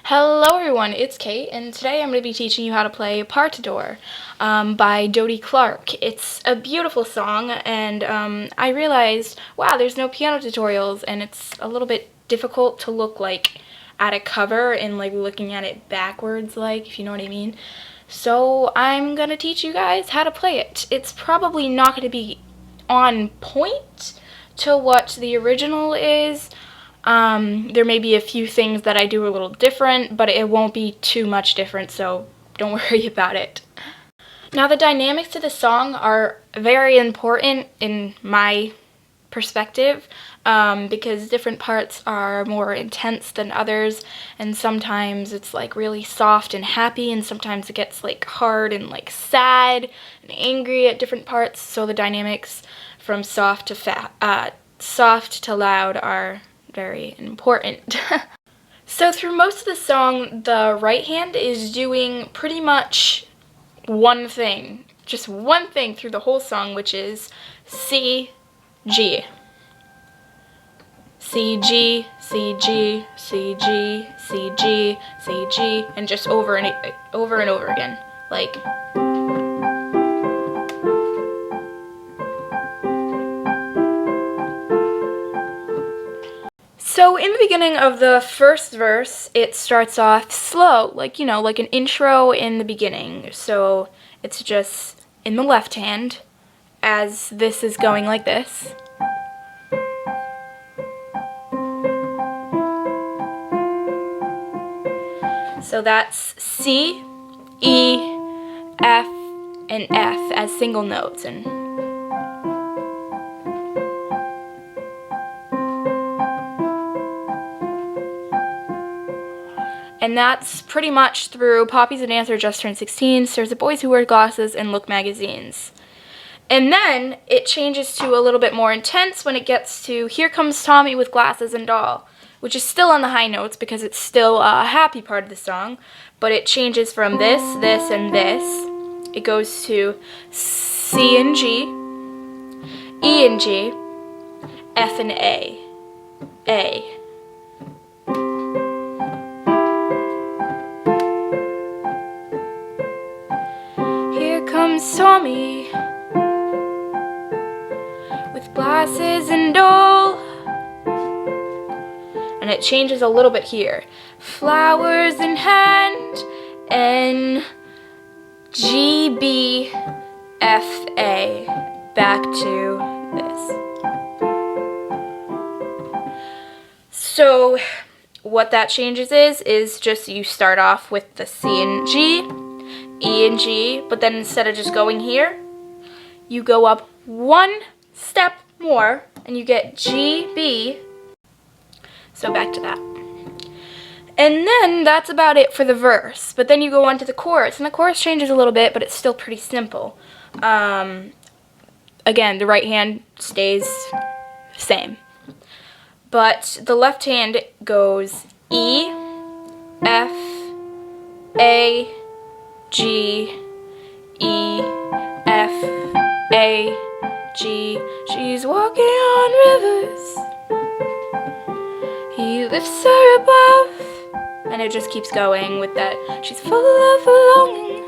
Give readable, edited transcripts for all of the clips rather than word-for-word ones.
Hello everyone, it's Kate, and today I'm going to be teaching you how to play Partador by Dodie. It's a beautiful song, and I realized, wow, there's no piano tutorials, and it's a little bit difficult to look like at a cover and like looking at it backwards, like, if you know what I mean. So I'm going to teach you guys how to play it. It's probably not going to be on point to what the original is. There may be a few things that I do a little different, but it won't be too much different, so don't worry about it. Now, the dynamics to the song are very important in my perspective, because different parts are more intense than others, and sometimes it's like really soft and happy, and sometimes it gets like hard and like sad and angry at different parts, so the dynamics from soft to loud are very important. So through most of the song, the right hand is doing pretty much one thing, just one thing through the whole song, which is C, G. C, G, C, G, C, G, C, G, C, G, and just over and over again, like. So in the beginning of the first verse, it starts off slow, like, you know, like an intro in the beginning. So it's just in the left hand, as this is going like this. So that's C, E, F, and F as single notes, and that's pretty much through Poppy's a Dancer, Just Turned 16, There's the Boys Who Wear Glasses, and Look magazines. And then it changes to a little bit more intense when it gets to Here Comes Tommy with Glasses and Doll, which is still on the high notes because it's still a happy part of the song, but it changes from this, this, and this. It goes to C and G, E and G, F and A. Here comes Tommy with glasses and doll. And it changes a little bit here. Flowers in hand, N, G, B, F, A. Back to this. So what that changes is just you start off with the C and G, E and G, but then instead of just going here, you go up one step more and you get G, B. So back to that. And then that's about it for the verse. But then you go on to the chorus, and the chorus changes a little bit, but it's still pretty simple. Again, the right hand stays same. But the left hand goes E, F, A, G, E, F, A, G. She's walking on rivers. He lifts her above. And it just keeps going with that. She's full of longing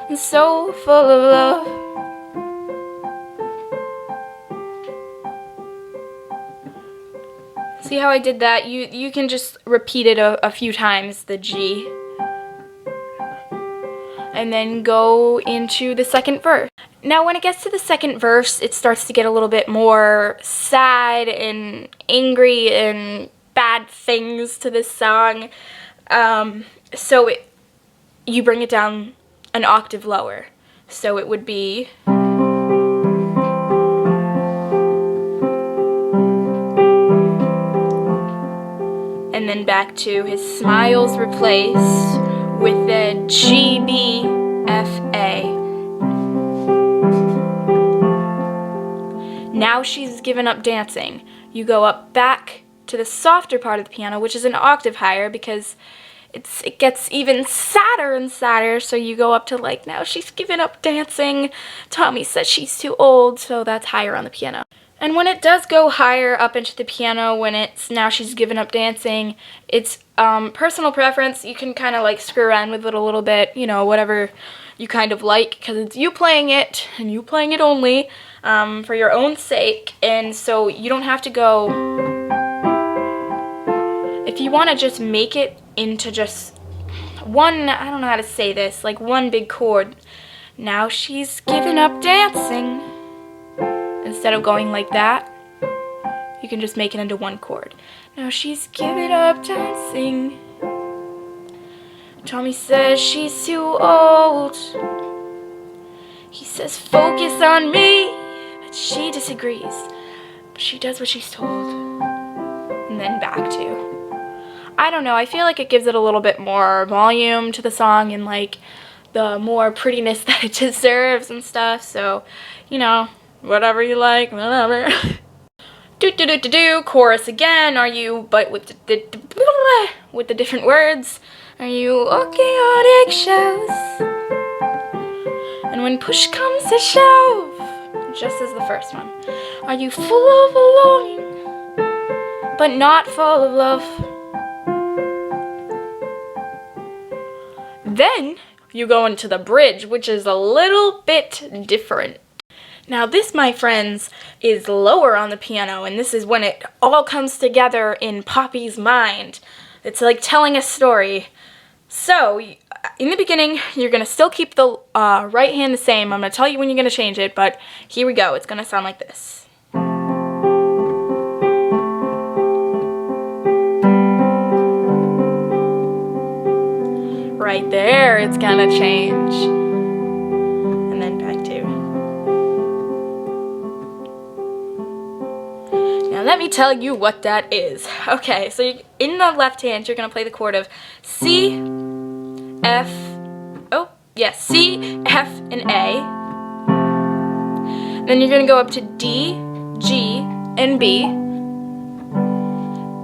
and so full of love. See how I did that? You can just repeat it a few times, the G. And then go into the second verse. Now when it gets to the second verse, it starts to get a little bit more sad and angry and bad things to this song. So you bring it down an octave lower. So it would be... And then back to his smiles replaced with the G, B, F, A. Now she's given up dancing. You go up back to the softer part of the piano, which is an octave higher because it gets even sadder and sadder, so you go up to like, now she's given up dancing. Tommy says she's too old, so that's higher on the piano. And when it does go higher up into the piano, when it's now she's given up dancing, it's personal preference. You can kind of like screw around with it a little bit, you know, whatever you kind of like, because it's you playing it and you playing it only for your own sake. And so you don't have to go, if you want to just make it into just one, I don't know how to say this, like one big chord. Now she's given up dancing. Instead of going like that, you can just make it into one chord. Now she's given up dancing. Tommy says she's too old. He says focus on me, but she disagrees. But she does what she's told. And then back to, I don't know, I feel like it gives it a little bit more volume to the song and like the more prettiness that it deserves and stuff. So, you know, whatever you like, whatever. Do do do do do. Chorus again. Are you? But with the different words. Are you walking on eggshells? And when push comes to shove, just as the first one. Are you full of longing, but not full of love? Then you go into the bridge, which is a little bit different. Now this, my friends, is lower on the piano, and this is when it all comes together in Poppy's mind. It's like telling a story. So, in the beginning, you're going to still keep the right hand the same. I'm going to tell you when you're going to change it, but here we go. It's going to sound like this. Right there, it's going to change. And then back to. Now let me tell you what that is. Okay, so in the left hand, you're going to play the chord of C, F, C, F, and A. Then you're going to go up to D, G, and B.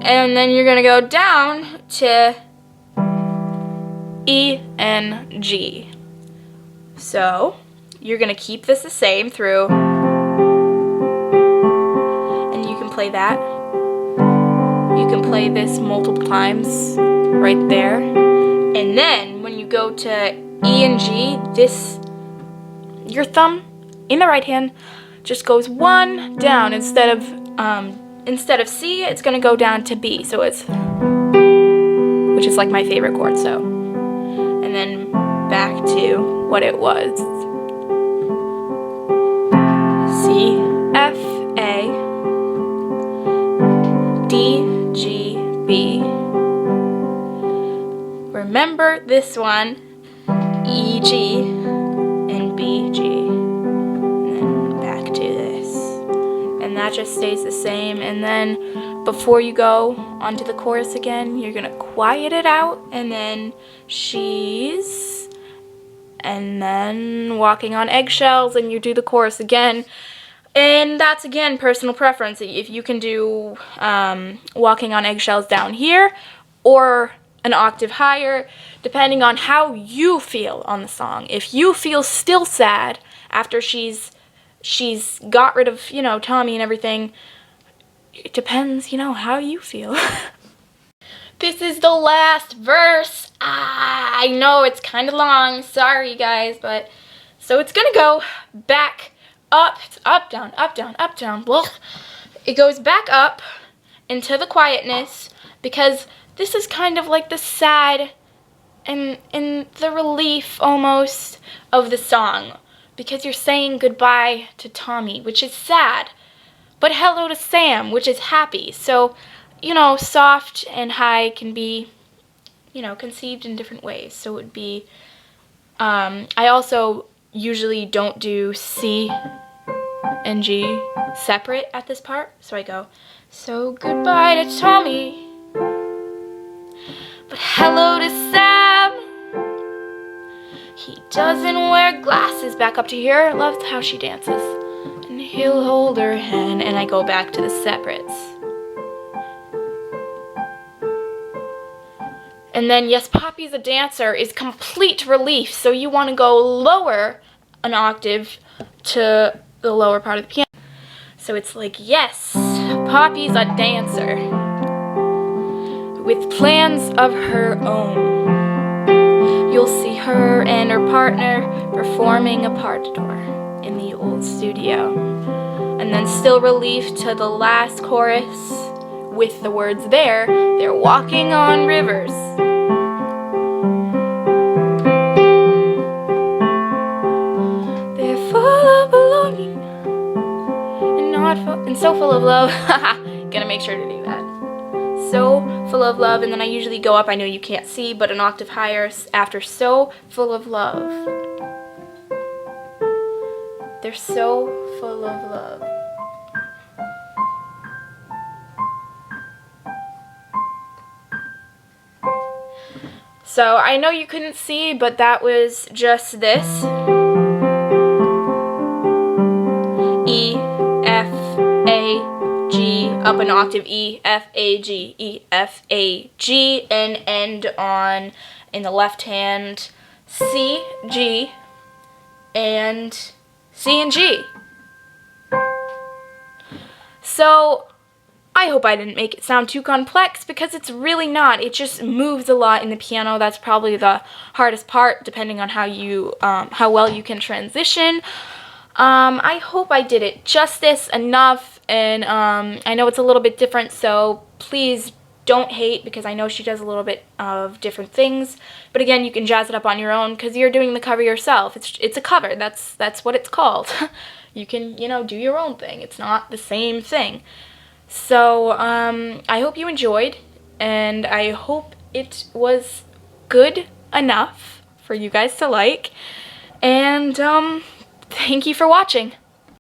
And then you're going to go down to E, and G. So, you're going to keep this the same through, and you can play that. You can play this multiple times right there. And then, when you go to E and G, your thumb in the right hand just goes one down. Instead of C, it's going to go down to B. So it's, which is like my favorite chord, so. And then back to what it was. C, F, A, D, G, B. Remember this one, E, G, and B, G. And then back to this. And that just stays the same. And then before you go onto the chorus again, you're gonna quiet it out, and then she's, and then walking on eggshells, and you do the chorus again. And that's, again, personal preference. If you can do walking on eggshells down here, or an octave higher, depending on how you feel on the song. If you feel still sad after she's got rid of, you know, Tommy and everything, it depends, you know, how you feel. This is the last verse. I know it's kind of long. Sorry, guys, but so it's gonna go back up. It's up, down, up, down, up, down. Blah. It goes back up into the quietness, because this is kind of like the sad and the relief almost of the song, because you're saying goodbye to Tommy, which is sad, but hello to Sam, which is happy. So, you know, soft and high can be, you know, conceived in different ways. So it would be, I also usually don't do C and G separate at this part. So I go, so goodbye to Tommy, but hello to Sam. He doesn't wear glasses. Back up to here. I love how she dances. And he'll hold her hand, and I go back to the separates. And then, yes, Poppy's a dancer is complete relief, so you want to go lower an octave to the lower part of the piano. So it's like, yes, Poppy's a dancer with plans of her own. You'll see her and her partner performing a partador in the old studio. And then still relief to the last chorus with the words there, they're walking on rivers. They're full of belonging and so full of love. Gonna make sure to do that. So full of love, and then I usually go up, I know you can't see, but an octave higher after so full of love. They're so full of love. So I know you couldn't see, but that was just this. E, F, A, G, up an octave, E, F, A, G, E, F, A, G, and end on, in the left hand, C, G, and C and G. So I hope I didn't make it sound too complex, because it's really not. It just moves a lot in the piano. That's probably the hardest part, depending on how well you can transition. I hope I did it justice enough, and I know it's a little bit different, so please don't hate, because I know she does a little bit of different things. But again, you can jazz it up on your own, because you're doing the cover yourself. It's a cover. That's what it's called. You can, do your own thing. It's not the same thing. So I hope you enjoyed, and I hope it was good enough for you guys to like, and thank you for watching.